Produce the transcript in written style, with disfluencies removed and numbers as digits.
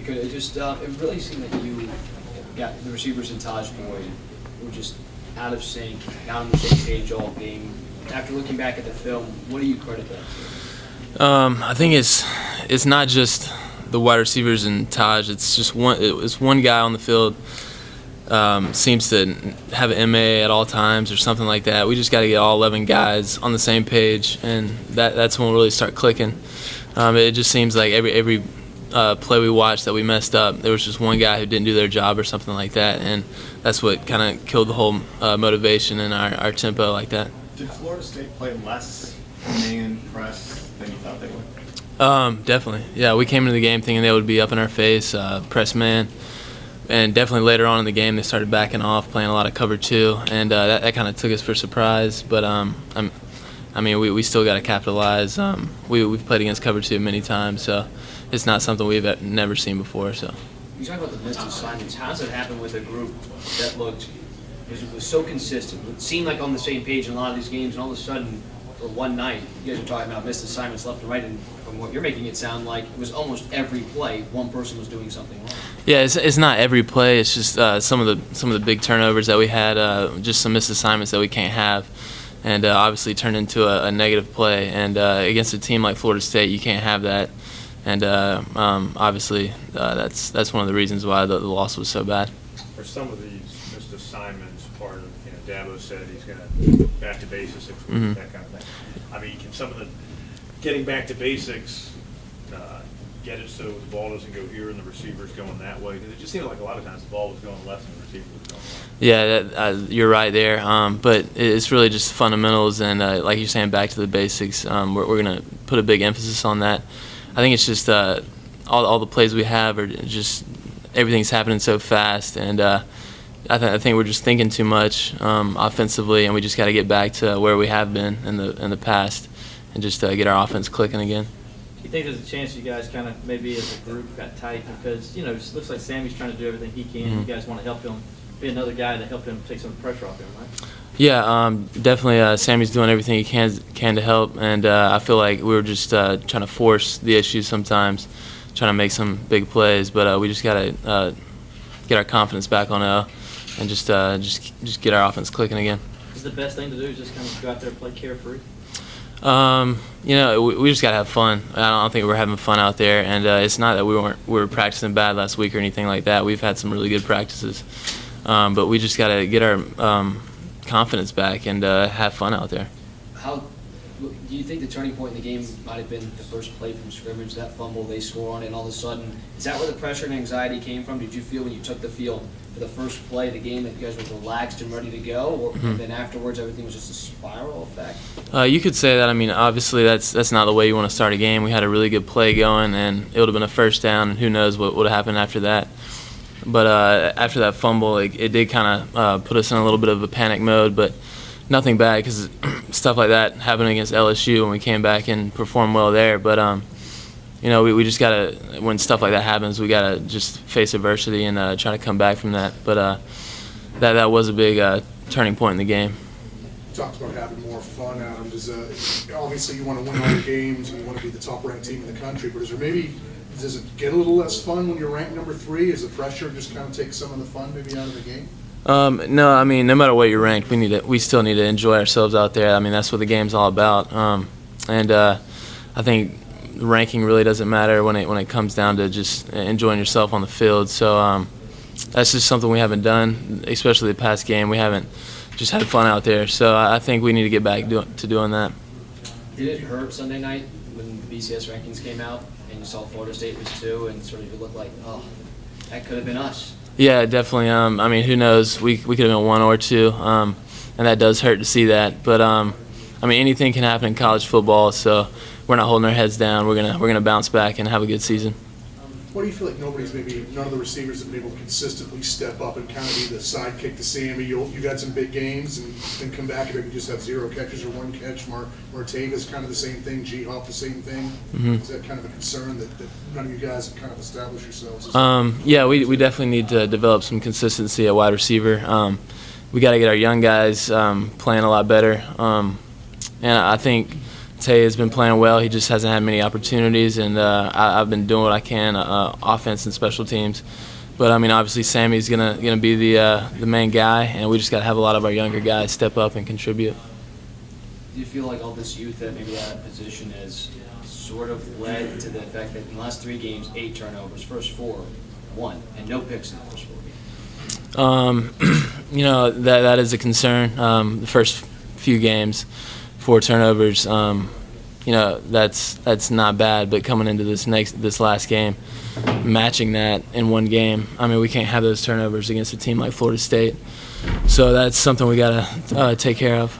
could. It really seemed like you got the receivers and Taj Boyd were just out of sync, not on the same page all game. After looking back at the film, what do you credit that to? I think it's not just the wide receivers and Taj. It's just one guy on the field seems to have an MA at all times or something like that. We just got to get all 11 guys on the same page, and that's when we'll really start clicking. It just seems like every play we watched that we messed up, there was just one guy who didn't do their job or something like that, and that's what kind of killed the whole motivation and our tempo like that. Did Florida State play less man press than you thought they would? Definitely. Yeah, we came into the game thinking they would be up in our face, press man. And definitely later on in the game, they started backing off, playing a lot of cover two, and that kind of took us for surprise. But we still got to capitalize. We've played against cover two many times, so it's not something we've never seen before. So you talk about the missed assignments. How does it happen with a group that was so consistent? It seemed like on the same page in a lot of these games, and all of a sudden, for one night, you guys are talking about missed assignments left and right, and from what you're making it sound like, it was almost every play one person was doing something wrong. Yeah, it's not every play. It's just some of the big turnovers that we had, just some missed assignments that we can't have, and obviously turned into a negative play. And against a team like Florida State, you can't have that. And obviously, that's one of the reasons why the loss was so bad. For some of these missed assignments, part of Dabo said he's going to back to basics, that kind of thing. I mean, can some of the getting back to basics get it so the ball doesn't go here and the receiver's going that way? Because it just seemed like a lot of times the ball was going left and the receiver was going right. Yeah, you're right there. But it's really just fundamentals and, like you're saying, back to the basics. We're going to put a big emphasis on that. I think it's just all the plays we have are just everything's happening so fast, and I think we're just thinking too much offensively, and we just got to get back to where we have been in the past, and just get our offense clicking again. You think there's a chance you guys kind of maybe as a group got tight because it looks like Sammy's trying to do everything he can. You guys want to help him, be another guy to help him take some of the pressure off him, right? Yeah, definitely. Sammy's doing everything he can to help, and I feel like we were just trying to force the issues sometimes, trying to make some big plays. But we just got to get our confidence back on and just get our offense clicking again. Is the best thing to do is just kind of go out there and play carefree? We just gotta have fun. I don't think we're having fun out there, and it's not that we were practicing bad last week or anything like that. We've had some really good practices, but we just gotta get our confidence back and have fun out there. How do you think the turning point in the game might have been the first play from scrimmage, that fumble they score on it, and all of a sudden, is that where the pressure and anxiety came from? Did you feel when you took the field for the first play of the game that you guys were relaxed and ready to go, or and then afterwards everything was just a spiral effect? You could say that. I mean, obviously that's not the way you want to start a game. We had a really good play going, and it would have been a first down, and who knows what would have happened after that. But after that fumble, it did kind of put us in a little bit of a panic mode, but nothing bad because stuff like that happened against LSU when we came back and performed well there. But we just gotta, when stuff like that happens, we gotta just face adversity and try to come back from that. But that was a big turning point in the game. You talked about having more fun, Adam. Obviously you want to win all your games and you want to be the top-ranked team in the country, but does it get a little less fun when you're ranked number 3? Is the pressure just kind of take some of the fun maybe out of the game? No, I mean, no matter what you're ranked, we still need to enjoy ourselves out there. I mean, that's what the game's all about. I think ranking really doesn't matter when it comes down to just enjoying yourself on the field. So that's just something we haven't done, especially the past game. We haven't just had fun out there. So I think we need to get back to doing that. Did it hurt Sunday night when the BCS rankings came out and you saw Florida State was 2 and sort of it looked like, oh, that could have been us? Yeah, definitely. I mean, who knows? We could have been 1 or 2, and that does hurt to see that. But I mean, anything can happen in college football, so we're not holding our heads down. We're gonna bounce back and have a good season. What do you feel like none of the receivers have been able to consistently step up and kind of be the sidekick to Sammy? You got some big games and then come back and maybe just have 0 catches or 1 catch. Martavis kind of the same thing. G-Hop the same thing. Is that kind of a concern that none of you guys have kind of established yourselves? Yeah, we definitely need to develop some consistency at wide receiver. We got to get our young guys playing a lot better. And I think Tay has been playing well. He just hasn't had many opportunities, and I've been doing what I can, offense and special teams. But I mean, obviously, Sammy's gonna be the main guy, and we just got to have a lot of our younger guys step up and contribute. Do you feel like all this youth that maybe out of position has sort of led to the fact that in the last 3 games, 8 turnovers, first 4, 1, and no picks in the first 4 games? You know, that is a concern. The first few games, 4 turnovers. You know, that's not bad. But coming into this last game, matching that in 1 game, I mean, we can't have those turnovers against a team like Florida State. So that's something we got to take care of.